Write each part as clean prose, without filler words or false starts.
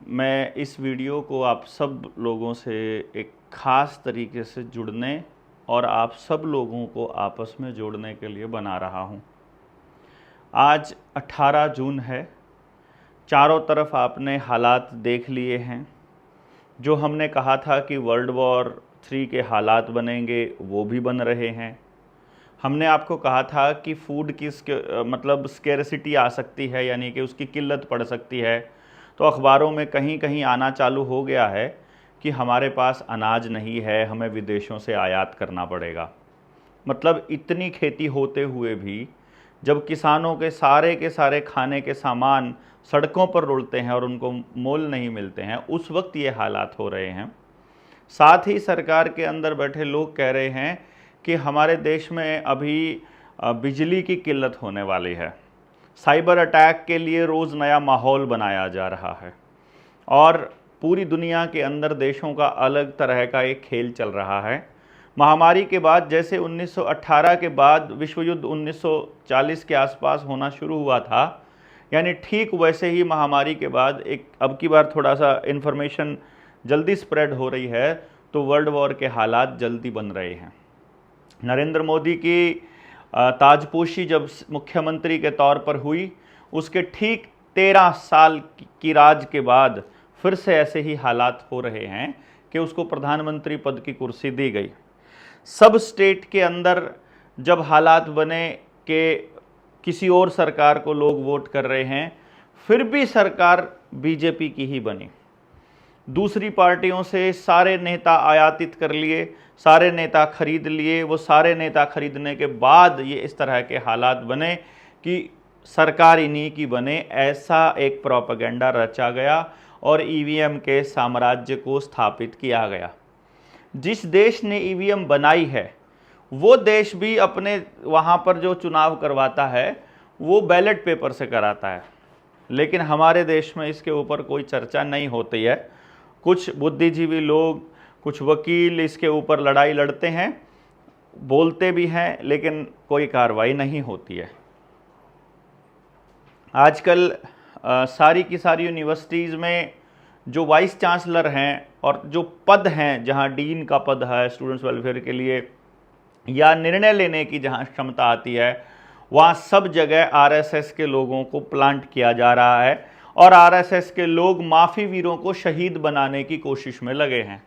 मैं इस वीडियो को आप सब लोगों से एक ख़ास तरीके से जुड़ने और आप सब लोगों को आपस में जोड़ने के लिए बना रहा हूँ। आज 18 जून है। चारों तरफ आपने हालात देख लिए हैं। जो हमने कहा था कि वर्ल्ड वॉर 3 के हालात बनेंगे वो भी बन रहे हैं। हमने आपको कहा था कि फूड की मतलब स्केर्सिटी आ सकती है, यानी कि उसकी किल्लत पड़ सकती है। तो अखबारों में कहीं कहीं आना चालू हो गया है कि हमारे पास अनाज नहीं है, हमें विदेशों से आयात करना पड़ेगा। मतलब इतनी खेती होते हुए भी जब किसानों के सारे खाने के सामान सड़कों पर रुलते हैं और उनको मोल नहीं मिलते हैं, उस वक्त ये हालात हो रहे हैं। साथ ही सरकार के अंदर बैठे लोग कह रहे हैं कि हमारे देश में अभी बिजली की किल्लत होने वाली है। साइबर अटैक के लिए रोज़ नया माहौल बनाया जा रहा है और पूरी दुनिया के अंदर देशों का अलग तरह का एक खेल चल रहा है। महामारी के बाद जैसे 1918 के बाद विश्व युद्ध 1940 के आसपास होना शुरू हुआ था, यानी ठीक वैसे ही महामारी के बाद एक अब की बार थोड़ा सा इन्फॉर्मेशन जल्दी स्प्रेड हो रही है, तो वर्ल्ड वॉर के हालात जल्दी बन रहे हैं। नरेंद्र मोदी की ताजपोशी जब मुख्यमंत्री के तौर पर हुई, उसके ठीक 13 साल की राज के बाद फिर से ऐसे ही हालात हो रहे हैं कि उसको प्रधानमंत्री पद की कुर्सी दी गई। सब स्टेट के अंदर जब हालात बने कि किसी और सरकार को लोग वोट कर रहे हैं, फिर भी सरकार बीजेपी की ही बनी। दूसरी पार्टियों से सारे नेता आयातित कर लिए, सारे नेता खरीद लिए। वो सारे नेता खरीदने के बाद ये इस तरह के हालात बने कि सरकार इन्हीं की बने, ऐसा एक प्रोपेगेंडा रचा गया और ईवीएम के साम्राज्य को स्थापित किया गया। जिस देश ने ईवीएम बनाई है वो देश भी अपने वहाँ पर जो चुनाव करवाता है वो बैलेट पेपर से कराता है, लेकिन हमारे देश में इसके ऊपर कोई चर्चा नहीं होती है। कुछ बुद्धिजीवी लोग, कुछ वकील इसके ऊपर लड़ाई लड़ते हैं, बोलते भी हैं, लेकिन कोई कार्रवाई नहीं होती है। आजकल सारी की सारी यूनिवर्सिटीज़ में जो वाइस चांसलर हैं और जो पद हैं, जहां डीन का पद है स्टूडेंट्स वेलफेयर के लिए, या निर्णय लेने की जहां क्षमता आती है, वहां सब जगह आरएसएस के लोगों को प्लांट किया जा रहा है और आरएसएस के लोग माफी वीरों को शहीद बनाने की कोशिश में लगे हैं।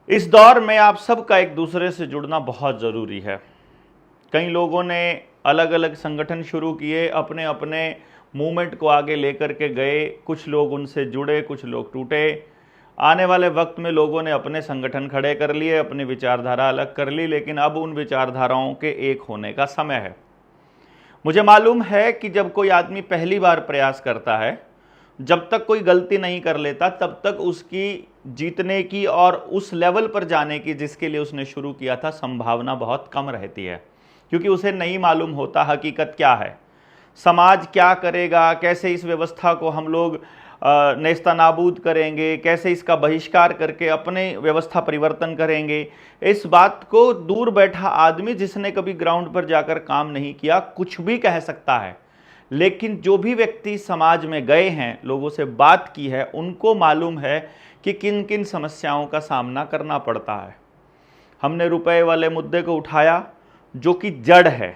इस दौर में आप सबका एक दूसरे से जुड़ना बहुत ज़रूरी है। कई लोगों ने अलग अलग संगठन शुरू किए, अपने अपने मूवमेंट को आगे लेकर के गए। कुछ लोग उनसे जुड़े, कुछ लोग टूटे। आने वाले वक्त में लोगों ने अपने संगठन खड़े कर लिए, अपनी विचारधारा अलग कर ली, लेकिन अब उन विचारधाराओं के एक होने का समय है। मुझे मालूम है कि जब कोई आदमी पहली बार प्रयास करता है, जब तक कोई गलती नहीं कर लेता, तब तक उसकी जीतने की और उस लेवल पर जाने की जिसके लिए उसने शुरू किया था संभावना बहुत कम रहती है, क्योंकि उसे नहीं मालूम होता हकीकत क्या है, समाज क्या करेगा, कैसे इस व्यवस्था को हम लोग नेस्तनाबूद करेंगे, कैसे इसका बहिष्कार करके अपने व्यवस्था परिवर्तन करेंगे। इस बात को दूर बैठा आदमी जिसने कभी ग्राउंड पर जाकर काम नहीं किया कुछ भी कह सकता है, लेकिन जो भी व्यक्ति समाज में गए हैं, लोगों से बात की है, उनको मालूम है कि किन किन समस्याओं का सामना करना पड़ता है। हमने रुपए वाले मुद्दे को उठाया जो कि जड़ है,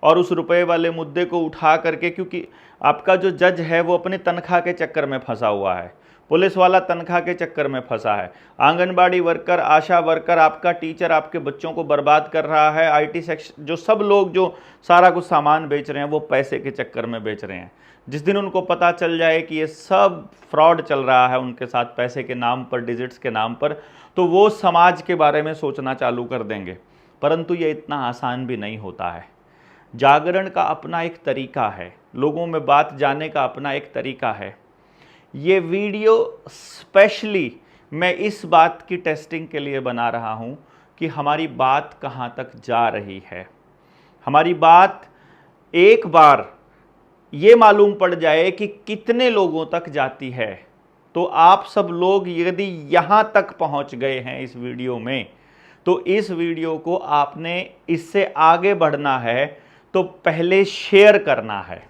और उस रुपए वाले मुद्दे को उठा करके, क्योंकि आपका जो जज है वो अपनी तनख्वाह के चक्कर में फंसा हुआ है, पुलिस वाला तनख्वाह के चक्कर में फंसा है, आंगनबाड़ी वर्कर, आशा वर्कर, आपका टीचर आपके बच्चों को बर्बाद कर रहा है, आईटी सेक्शन, जो सब लोग जो सारा कुछ सामान बेच रहे हैं वो पैसे के चक्कर में बेच रहे हैं। जिस दिन उनको पता चल जाए कि ये सब फ्रॉड चल रहा है उनके साथ, पैसे के नाम पर, डिजिट्स के नाम पर, तो वो समाज के बारे में सोचना चालू कर देंगे। परंतु ये इतना आसान भी नहीं होता है। जागरण का अपना एक तरीका है, लोगों में बात जाने का अपना एक तरीका है। ये वीडियो स्पेशली मैं इस बात की टेस्टिंग के लिए बना रहा हूँ कि हमारी बात कहाँ तक जा रही है। हमारी बात एक बार ये मालूम पड़ जाए कि कितने लोगों तक जाती है, तो आप सब लोग यदि यहाँ तक पहुँच गए हैं इस वीडियो में, तो इस वीडियो को आपने इससे आगे बढ़ना है तो पहले शेयर करना है।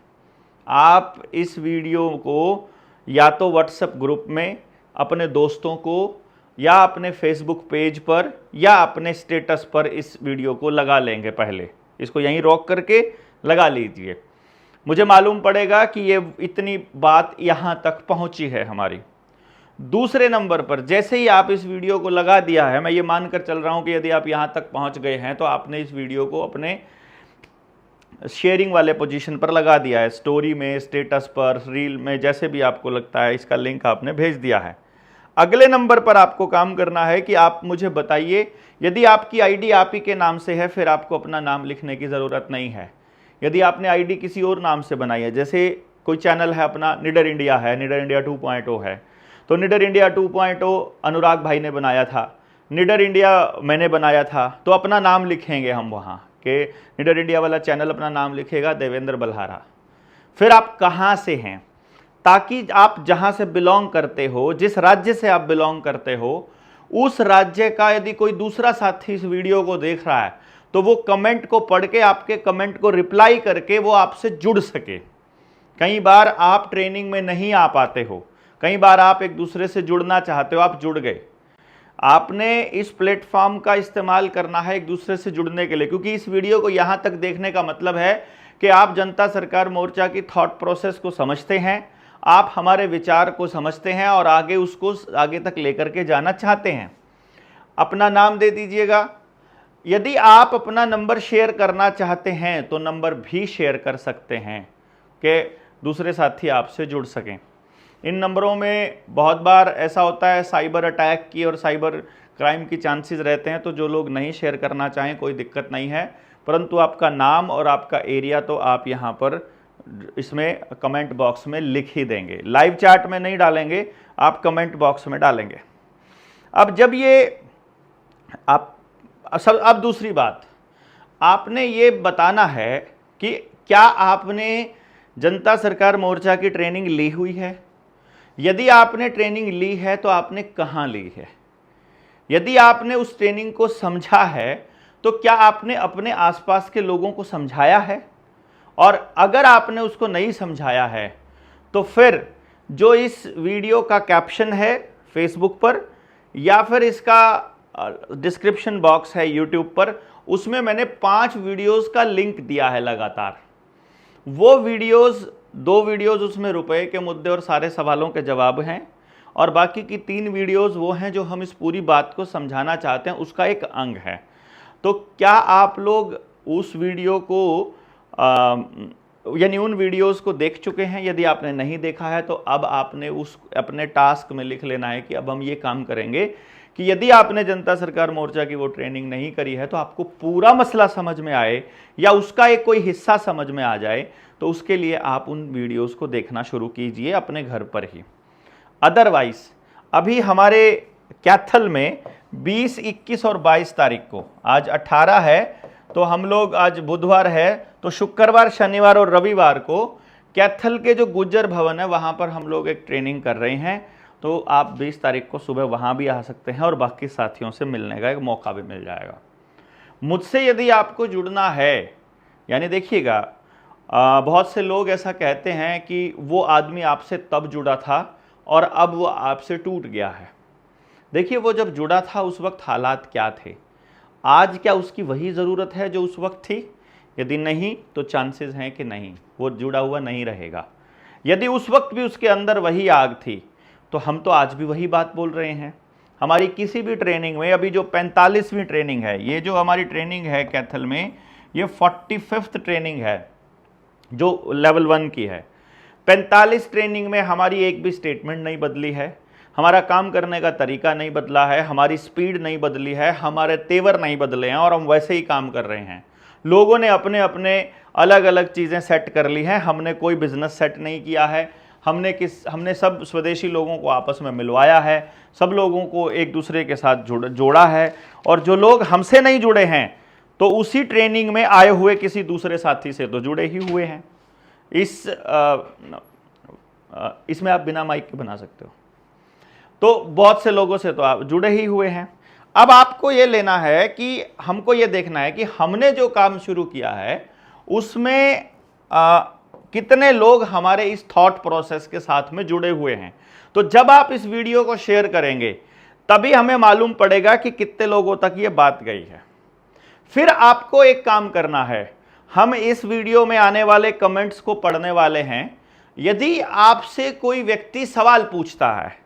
आप इस वीडियो को या तो व्हाट्सएप ग्रुप में अपने दोस्तों को, या अपने फेसबुक पेज पर, या अपने स्टेटस पर इस वीडियो को लगा लेंगे। पहले इसको यहीं रोक करके लगा लीजिए। मुझे मालूम पड़ेगा कि ये इतनी बात यहाँ तक पहुँची है हमारी। दूसरे नंबर पर जैसे ही आप इस वीडियो को लगा दिया है, मैं ये मानकर चल रहा हूँ कि यदि आप यहाँ तक पहुँच गए हैं तो आपने इस वीडियो को अपने शेयरिंग वाले पोजीशन पर लगा दिया है, स्टोरी में, स्टेटस पर, रील में, जैसे भी आपको लगता है इसका लिंक आपने भेज दिया है। अगले नंबर पर आपको काम करना है कि आप मुझे बताइए, यदि आपकी आईडी आप ही के नाम से है फिर आपको अपना नाम लिखने की ज़रूरत नहीं है। यदि आपने आईडी किसी और नाम से बनाई है, जैसे कोई चैनल है अपना, निडर इंडिया है, निडर इंडिया 2.0 है, तो निडर इंडिया 2.0 अनुराग भाई ने बनाया था, निडर इंडिया मैंने बनाया था, तो अपना नाम लिखेंगे हम वहाँ कि निडर इंडिया वाला चैनल अपना नाम लिखेगा देवेंद्र बल्हारा। फिर आप कहाँ से हैं, ताकि आप जहाँ से बिलोंग करते हो, जिस राज्य से आप बिलोंग करते हो, उस राज्य का यदि कोई दूसरा साथी इस वीडियो को देख रहा है तो वो कमेंट को पढ़ के, आपके कमेंट को रिप्लाई करके वो आपसे जुड़ सके। कई बार आप ट्रेनिंग में नहीं आ पाते हो, कई बार आप एक दूसरे से जुड़ना चाहते हो, आप जुड़ गए। आपने इस प्लेटफॉर्म का इस्तेमाल करना है एक दूसरे से जुड़ने के लिए, क्योंकि इस वीडियो को यहाँ तक देखने का मतलब है कि आप जनता सरकार मोर्चा की थॉट प्रोसेस को समझते हैं, आप हमारे विचार को समझते हैं और आगे उसको आगे तक लेकर के जाना चाहते हैं। अपना नाम दे दीजिएगा। यदि आप अपना नंबर शेयर करना चाहते हैं तो नंबर भी शेयर कर सकते हैं कि दूसरे साथी आपसे जुड़ सकें। इन नंबरों में बहुत बार ऐसा होता है साइबर अटैक की और साइबर क्राइम की चांसेस रहते हैं, तो जो लोग नहीं शेयर करना चाहें कोई दिक्कत नहीं है, परंतु आपका नाम और आपका एरिया तो आप यहाँ पर इसमें कमेंट बॉक्स में लिख ही देंगे। लाइव चैट में नहीं डालेंगे, आप कमेंट बॉक्स में डालेंगे। अब जब ये अब दूसरी बात, आपने ये बताना है कि क्या आपने जनता सरकार मोर्चा की ट्रेनिंग ली हुई है। यदि आपने ट्रेनिंग ली है तो आपने कहाँ ली है। यदि आपने उस ट्रेनिंग को समझा है तो क्या आपने अपने आसपास के लोगों को समझाया है, और अगर आपने उसको नहीं समझाया है तो फिर जो इस वीडियो का कैप्शन है फेसबुक पर या फिर इसका डिस्क्रिप्शन बॉक्स है यूट्यूब पर, उसमें मैंने 5 वीडियोस का लिंक दिया है लगातार। वो वीडियोस, 2 वीडियोस उसमें रुपए के मुद्दे और सारे सवालों के जवाब हैं, और बाकी की 3 वीडियोस वो हैं जो हम इस पूरी बात को समझाना चाहते हैं, उसका एक अंग है। तो क्या आप लोग उस वीडियो को यानी उन वीडियोस को देख चुके हैं? यदि आपने नहीं देखा है तो अब आपने उस अपने टास्क में लिख लेना है कि अब हम ये काम करेंगे कि यदि आपने जनता सरकार मोर्चा की वो ट्रेनिंग नहीं करी है तो आपको पूरा मसला समझ में आए या उसका एक कोई हिस्सा समझ में आ जाए, तो उसके लिए आप उन वीडियोस को देखना शुरू कीजिए अपने घर पर ही। अदरवाइज अभी हमारे कैथल में 20, 21 और 22 तारीख को, आज 18 है तो हम लोग, आज बुधवार है तो शुक्रवार, शनिवार और रविवार को कैथल के जो गुज्जर भवन है वहाँ पर हम लोग एक ट्रेनिंग कर रहे हैं। तो आप 20 तारीख को सुबह वहाँ भी आ सकते हैं और बाकी साथियों से मिलने का एक मौका भी मिल जाएगा। मुझसे यदि आपको जुड़ना है, यानी देखिएगा, बहुत से लोग ऐसा कहते हैं कि वो आदमी आपसे तब जुड़ा था और अब वो आपसे टूट गया है। देखिए, वो जब जुड़ा था उस वक्त हालात क्या थे, आज क्या उसकी वही ज़रूरत है जो उस वक्त थी? यदि नहीं तो चांसेस हैं कि नहीं, वो जुड़ा हुआ नहीं रहेगा। यदि उस वक्त भी उसके अंदर वही आग थी तो हम तो आज भी वही बात बोल रहे हैं। हमारी किसी भी ट्रेनिंग में, अभी जो 45वीं ट्रेनिंग है, ये जो हमारी ट्रेनिंग है कैथल में, ये 45th ट्रेनिंग है जो लेवल 1 की है। 45 ट्रेनिंग में हमारी एक भी स्टेटमेंट नहीं बदली है, हमारा काम करने का तरीका नहीं बदला है, हमारी स्पीड नहीं बदली है, हमारे तेवर नहीं बदले हैं और हम वैसे ही काम कर रहे हैं। लोगों ने अपने अपने अलग अलग चीज़ें सेट कर ली हैं, हमने कोई बिजनेस सेट नहीं किया है। हमने सब स्वदेशी लोगों को आपस में मिलवाया है, सब लोगों को एक दूसरे के साथ जोड़ा है, और जो लोग हमसे नहीं जुड़े हैं तो उसी ट्रेनिंग में आए हुए किसी दूसरे साथी से तो जुड़े ही हुए हैं। इसमें आप बिना माइक के बना सकते हो। तो बहुत से लोगों से तो आप जुड़े ही हुए हैं। अब आपको ये लेना है कि हमको ये देखना है कि हमने जो काम शुरू किया है उसमें कितने लोग हमारे इस थॉट प्रोसेस के साथ में जुड़े हुए हैं। तो जब आप इस वीडियो को शेयर करेंगे तभी हमें मालूम पड़ेगा कि कितने लोगों तक ये बात गई है। फिर आपको एक काम करना है, हम इस वीडियो में आने वाले कमेंट्स को पढ़ने वाले हैं। यदि आपसे कोई व्यक्ति सवाल पूछता है,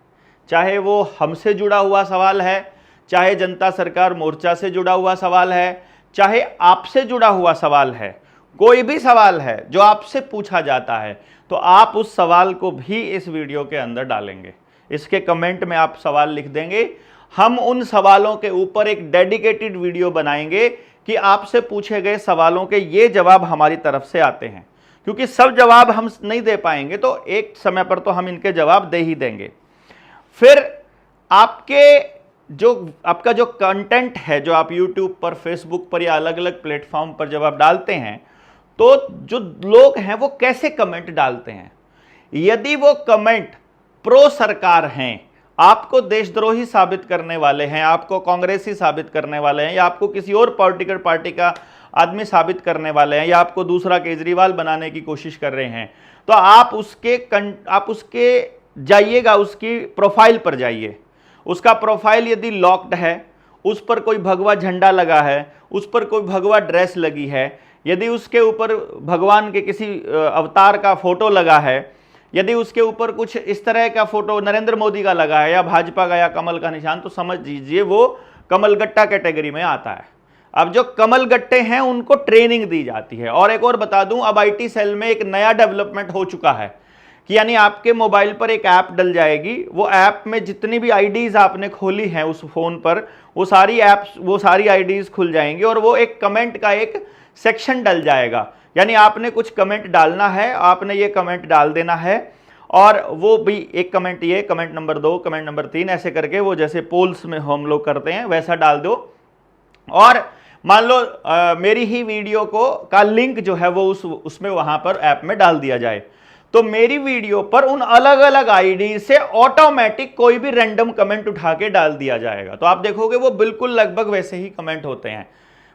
चाहे वो हमसे जुड़ा हुआ सवाल है, चाहे जनता सरकार मोर्चा से जुड़ा हुआ सवाल है, चाहे आपसे जुड़ा हुआ सवाल है, कोई भी सवाल है जो आपसे पूछा जाता है, तो आप उस सवाल को भी इस वीडियो के अंदर डालेंगे। इसके कमेंट में आप सवाल लिख देंगे। हम उन सवालों के ऊपर एक डेडिकेटेड वीडियो बनाएंगे कि आपसे पूछे गए सवालों के ये जवाब हमारी तरफ से आते हैं, क्योंकि सब जवाब हम नहीं दे पाएंगे, तो एक समय पर तो हम इनके जवाब दे ही देंगे। फिर आपका जो कंटेंट है, जो आप YouTube पर, Facebook पर या अलग अलग प्लेटफॉर्म पर जब आप डालते हैं, तो जो लोग हैं वो कैसे कमेंट डालते हैं। यदि वो कमेंट प्रो सरकार हैं, आपको देशद्रोही साबित करने वाले हैं, आपको कांग्रेसी साबित करने वाले हैं, या आपको किसी और पॉलिटिकल पार्टी का आदमी साबित करने वाले हैं, या आपको दूसरा केजरीवाल बनाने की कोशिश कर रहे हैं, तो आप उसके जाइएगा, उसकी प्रोफाइल पर जाइए। उसका प्रोफाइल यदि लॉक्ड है, उस पर कोई भगवा झंडा लगा है, उस पर कोई भगवा ड्रेस लगी है, यदि उसके ऊपर भगवान के किसी अवतार का फोटो लगा है, यदि उसके ऊपर कुछ इस तरह का फोटो नरेंद्र मोदी का लगा है, या भाजपा का, या कमल का निशान, तो समझ लीजिए वो कमल गट्टा कैटेगरी में आता है। अब जो कमल गट्टे हैं उनको ट्रेनिंग दी जाती है। और एक और बता दूं, अब IT सेल में एक नया डेवलपमेंट हो चुका है कि यानी आपके मोबाइल पर एक ऐप डल जाएगी। वो ऐप में जितनी भी आईडीज आपने खोली हैं उस फोन पर, वो सारी आईडीज खुल जाएंगी, और वो एक कमेंट का एक सेक्शन डल जाएगा। यानी आपने कुछ कमेंट डालना है, आपने ये कमेंट डाल देना है, और वो भी एक कमेंट, ये कमेंट नंबर 2, कमेंट नंबर 3, ऐसे करके वो जैसे पोल्स में हम लोग करते हैं वैसा डाल दो। और मान लो मेरी ही वीडियो का लिंक जो है वो उसमें वहां पर ऐप में डाल दिया जाए, तो मेरी वीडियो पर उन अलग अलग आईडी से ऑटोमेटिक कोई भी रैंडम कमेंट उठा के डाल दिया जाएगा। तो आप देखोगे वो बिल्कुल लगभग वैसे ही कमेंट होते हैं।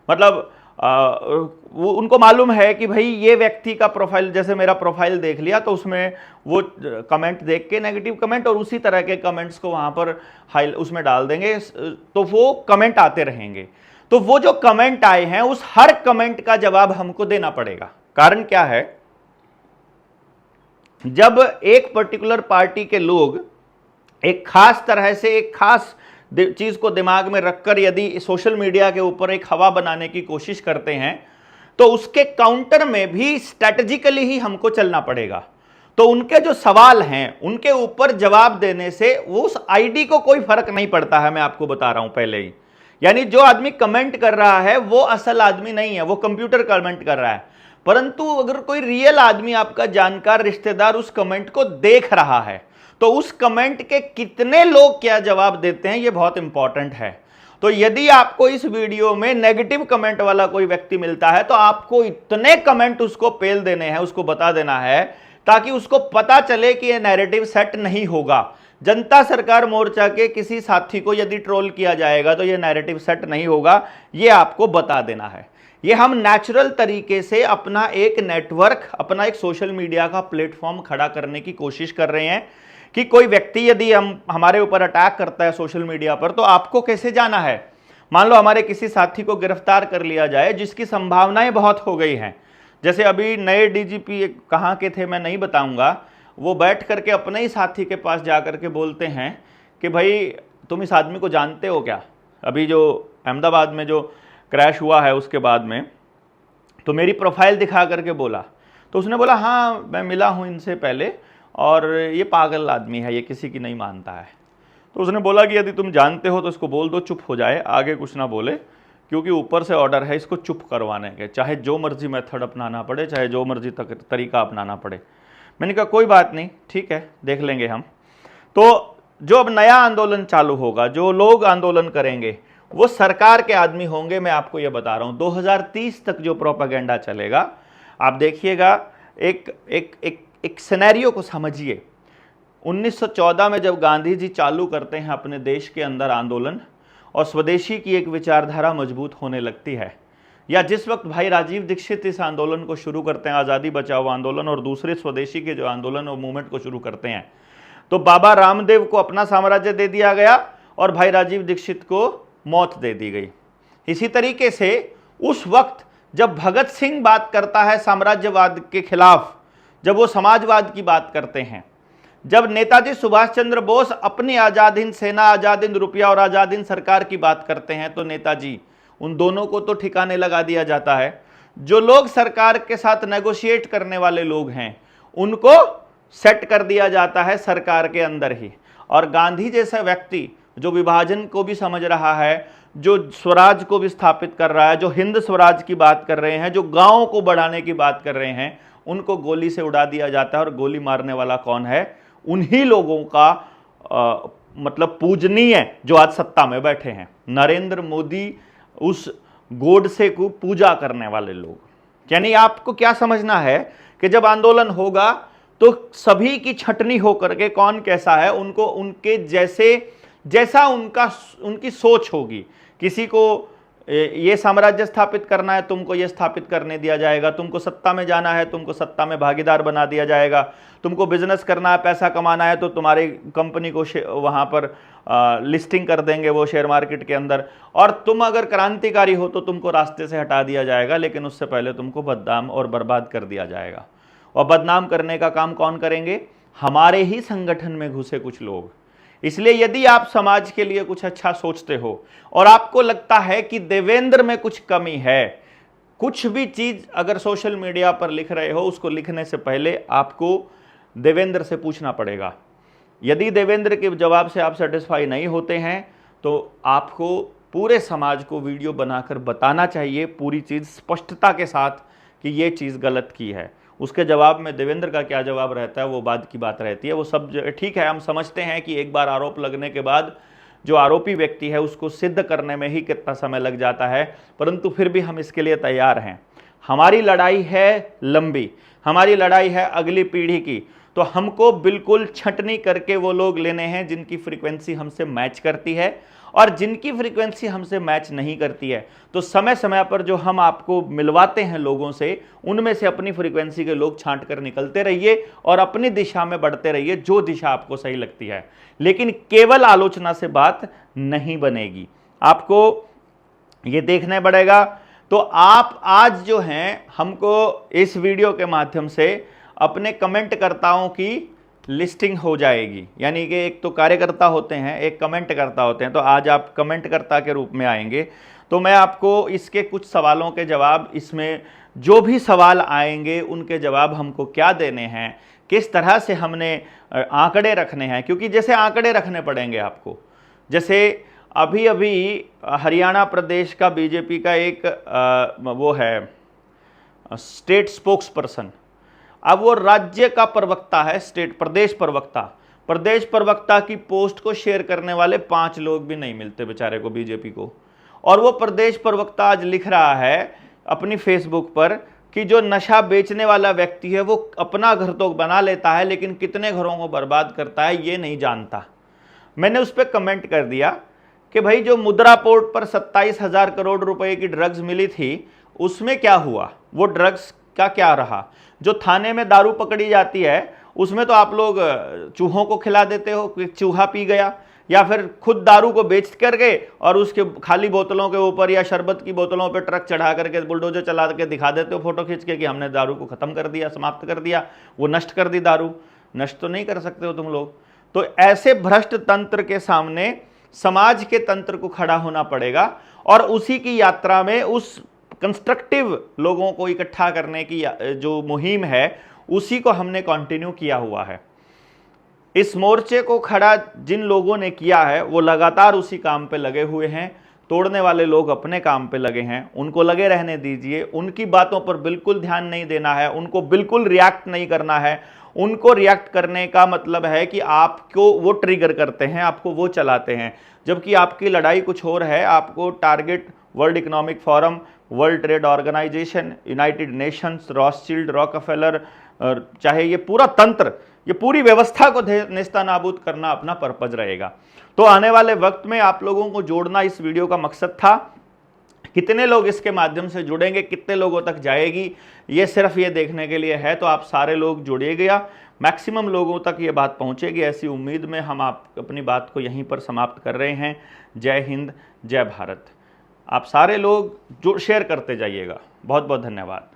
मतलब वो उनको मालूम है कि भाई ये व्यक्ति का प्रोफाइल, जैसे मेरा प्रोफाइल देख लिया तो उसमें वो कमेंट देख के नेगेटिव कमेंट और उसी तरह के कमेंट्स को वहां पर उसमें डाल देंगे, तो वो कमेंट आते रहेंगे। तो वो जो कमेंट आए हैं उस हर कमेंट का जवाब हमको देना पड़ेगा। कारण क्या है, जब एक पर्टिकुलर पार्टी के लोग एक खास तरह से एक खास चीज को दिमाग में रखकर यदि सोशल मीडिया के ऊपर एक हवा बनाने की कोशिश करते हैं, तो उसके काउंटर में भी स्ट्रेटेजिकली ही हमको चलना पड़ेगा। तो उनके जो सवाल हैं उनके ऊपर जवाब देने से उस आईडी को कोई फर्क नहीं पड़ता है, मैं आपको बता रहा हूं पहले ही। यानी जो आदमी कमेंट कर रहा है वो असल आदमी नहीं है, वो कंप्यूटर कमेंट कर रहा है। परंतु अगर कोई रियल आदमी, आपका जानकार रिश्तेदार उस कमेंट को देख रहा है, तो उस कमेंट के कितने लोग क्या जवाब देते हैं ये बहुत इंपॉर्टेंट है। तो यदि आपको इस वीडियो में नेगेटिव कमेंट वाला कोई व्यक्ति मिलता है, तो आपको इतने कमेंट उसको पेल देने हैं, उसको बता देना है, ताकि उसको पता चले कि यह नैरेटिव सेट नहीं होगा। जनता सरकार मोर्चा के किसी साथी को यदि ट्रोल किया जाएगा तो यह नैरेटिव सेट नहीं होगा, यह आपको बता देना है। ये हम नेचुरल तरीके से अपना एक नेटवर्क, अपना एक सोशल मीडिया का प्लेटफॉर्म खड़ा करने की कोशिश कर रहे हैं कि कोई व्यक्ति यदि हमारे ऊपर अटैक करता है सोशल मीडिया पर, तो आपको कैसे जाना है। मान लो हमारे किसी साथी को गिरफ्तार कर लिया जाए, जिसकी संभावनाएं बहुत हो गई हैं। जैसे अभी नए डीजीपी कहाँ के थे मैं नहीं बताऊंगा, वो बैठ करके अपने ही साथी के पास जा करके बोलते हैं कि भाई तुम इस आदमी को जानते हो क्या। अभी जो अहमदाबाद में जो क्रैश हुआ है उसके बाद में, तो मेरी प्रोफाइल दिखा करके बोला, तो उसने बोला हाँ मैं मिला हूँ इनसे पहले, और ये पागल आदमी है, ये किसी की नहीं मानता है। तो उसने बोला कि यदि तुम जानते हो तो इसको बोल दो चुप हो जाए, आगे कुछ ना बोले, क्योंकि ऊपर से ऑर्डर है इसको चुप करवाने के, चाहे जो मर्जी मेथड अपनाना पड़े, चाहे जो मर्जी तरीका अपनाना पड़े। मैंने कहा कोई बात नहीं, ठीक है, देख लेंगे हम। तो जो अब नया आंदोलन चालू होगा, जो लोग आंदोलन करेंगे, वो सरकार के आदमी होंगे। मैं आपको ये बता रहा हूँ 2030 तक जो प्रोपेगेंडा चलेगा, आप देखिएगा। एक सिनेरियो को समझिए। 1914 में जब गांधी जी चालू करते हैं अपने देश के अंदर आंदोलन, और स्वदेशी की एक विचारधारा मजबूत होने लगती है, या जिस वक्त भाई राजीव दीक्षित इस आंदोलन को शुरू करते हैं, आज़ादी बचाओ आंदोलन, और दूसरे स्वदेशी के जो आंदोलन और मूवमेंट को शुरू करते हैं, तो बाबा रामदेव को अपना साम्राज्य दे दिया गया और भाई राजीव दीक्षित को मौत दे दी गई। इसी तरीके से उस वक्त जब भगत सिंह बात करता है साम्राज्यवाद के खिलाफ, जब वो समाजवाद की बात करते हैं, जब नेताजी सुभाष चंद्र बोस अपनी आज़ाद हिंद सेना, आज़ाद हिंद रुपया और आज़ाद हिंद सरकार की बात करते हैं, तो नेताजी, उन दोनों को तो ठिकाने लगा दिया जाता है। जो लोग सरकार के साथ नेगोशिएट करने वाले लोग हैं, उनको सेट कर दिया जाता है सरकार के अंदर ही। और गांधी जैसा व्यक्ति जो विभाजन को भी समझ रहा है, जो स्वराज को भी स्थापित कर रहा है, जो हिंद स्वराज की बात कर रहे हैं, जो गांवों को बढ़ाने की बात कर रहे हैं, उनको गोली से उड़ा दिया जाता है। और गोली मारने वाला कौन है? उन्हीं लोगों का मतलब पूजनीय जो आज सत्ता में बैठे हैं, नरेंद्र मोदी, उस गोडसे को पूजा करने वाले लोग। यानी आपको क्या समझना है कि जब आंदोलन होगा तो सभी की छटनी होकर के कौन कैसा है, उनको उनके जैसा उनकी सोच होगी। किसी को ये साम्राज्य स्थापित करना है, तुमको ये स्थापित करने दिया जाएगा। तुमको सत्ता में जाना है, तुमको सत्ता में भागीदार बना दिया जाएगा। तुमको बिजनेस करना है, पैसा कमाना है, तो तुम्हारी कंपनी को वहाँ पर लिस्टिंग कर देंगे वो शेयर मार्केट के अंदर। और तुम अगर क्रांतिकारी हो तो तुमको रास्ते से हटा दिया जाएगा, लेकिन उससे पहले तुमको बदनाम और बर्बाद कर दिया जाएगा। और बदनाम करने का काम कौन करेंगे? हमारे ही संगठन में घुसे कुछ लोग। इसलिए यदि आप समाज के लिए कुछ अच्छा सोचते हो और आपको लगता है कि देवेंद्र में कुछ कमी है, कुछ भी चीज अगर सोशल मीडिया पर लिख रहे हो, उसको लिखने से पहले आपको देवेंद्र से पूछना पड़ेगा। यदि देवेंद्र के जवाब से आप सेटिस्फाई नहीं होते हैं तो आपको पूरे समाज को वीडियो बनाकर बताना चाहिए पूरी चीज स्पष्टता के साथ कि ये चीज गलत की है। उसके जवाब में देवेंद्र का क्या जवाब रहता है वो बाद की बात रहती है। वो सब ठीक है, हम समझते हैं कि एक बार आरोप लगने के बाद जो आरोपी व्यक्ति है उसको सिद्ध करने में ही कितना समय लग जाता है, परंतु फिर भी हम इसके लिए तैयार हैं। हमारी लड़ाई है लंबी, हमारी लड़ाई है अगली पीढ़ी की। तो हमको बिल्कुल छंटनी करके वो लोग लेने हैं जिनकी फ्रीक्वेंसी हमसे मैच करती है, और जिनकी फ्रीक्वेंसी हमसे मैच नहीं करती है तो समय समय पर जो हम आपको मिलवाते हैं लोगों से, उनमें से अपनी फ्रीक्वेंसी के लोग छांट कर निकलते रहिए और अपनी दिशा में बढ़ते रहिए, जो दिशा आपको सही लगती है। लेकिन केवल आलोचना से बात नहीं बनेगी, आपको ये देखना पड़ेगा। तो आप आज जो हैं, हमको इस वीडियो के माध्यम से अपने कमेंटकर्ताओं की लिस्टिंग हो जाएगी। यानी कि एक तो कार्यकर्ता होते हैं, एक कमेंटकर्ता होते हैं। तो आज आप कमेंटकर्ता के रूप में आएंगे, तो मैं आपको इसके कुछ सवालों के जवाब, इसमें जो भी सवाल आएंगे उनके जवाब हमको क्या देने हैं, किस तरह से हमने आंकड़े रखने हैं, क्योंकि जैसे आंकड़े रखने पड़ेंगे आपको। जैसे अभी अभी हरियाणा प्रदेश का बीजेपी का एक वो है स्टेट स्पोक्स पर्सन, अब वो राज्य का प्रवक्ता है, प्रदेश प्रवक्ता की पोस्ट को शेयर करने वाले 5 लोग भी नहीं मिलते बेचारे को, बीजेपी को। और वो प्रदेश प्रवक्ता आज लिख रहा है अपनी फेसबुक पर कि जो नशा बेचने वाला व्यक्ति है वो अपना घर तो बना लेता है, लेकिन कितने घरों को बर्बाद करता है ये नहीं जानता। मैंने उस पर कमेंट कर दिया कि भाई जो मुद्रा पोर्ट पर 27,000 करोड़ रुपए की ड्रग्स मिली थी, उसमें क्या हुआ? वो ड्रग्स का क्या रहा? जो थाने में दारू पकड़ी जाती है उसमें तो आप लोग चूहों को खिला देते हो कि चूहा पी गया, या फिर खुद दारू को बेच करके और उसके खाली बोतलों के ऊपर या शरबत की बोतलों पे ट्रक चढ़ा करके बुलडोजर चला के दिखा देते हो फोटो खींच के कि हमने दारू को खत्म कर दिया, समाप्त कर दिया, वो नष्ट कर दी दारू। नष्ट तो नहीं कर सकते हो तुम लोग। तो ऐसे भ्रष्ट तंत्र के सामने समाज के तंत्र को खड़ा होना पड़ेगा, और उसी की यात्रा में उस कंस्ट्रक्टिव लोगों को इकट्ठा करने की जो मुहिम है उसी को हमने कंटिन्यू किया हुआ है। इस मोर्चे को खड़ा जिन लोगों ने किया है वो लगातार उसी काम पे लगे हुए हैं। तोड़ने वाले लोग अपने काम पे लगे हैं, उनको लगे रहने दीजिए। उनकी बातों पर बिल्कुल ध्यान नहीं देना है, उनको बिल्कुल रिएक्ट नहीं करना है। उनको रिएक्ट करने का मतलब है कि आपको वो ट्रिगर करते हैं, आपको वो चलाते हैं, जबकि आपकी लड़ाई कुछ और है। आपको target World Economic Forum, World Trade Organization, United Nations, Rothschild, Rockefeller, चाहे ये पूरा तंत्र, ये पूरी व्यवस्था को नेस्तनाबूद करना अपना पर्पज रहेगा। तो आने वाले वक्त में आप लोगों को जोड़ना इस वीडियो का मकसद था कितने लोग इसके माध्यम से जुड़ेंगे, कितने लोगों तक जाएगी, ये सिर्फ ये देखने के लिए है। तो आप सारे लोग जुड़िएगा, मैक्सिमम लोगों तक ये बात पहुंचेगी, ऐसी उम्मीद में हम आप अपनी बात को यहीं पर समाप्त कर रहे हैं। जय हिंद, जय भारत। आप सारे लोग जो शेयर करते जाइएगा। बहुत बहुत धन्यवाद।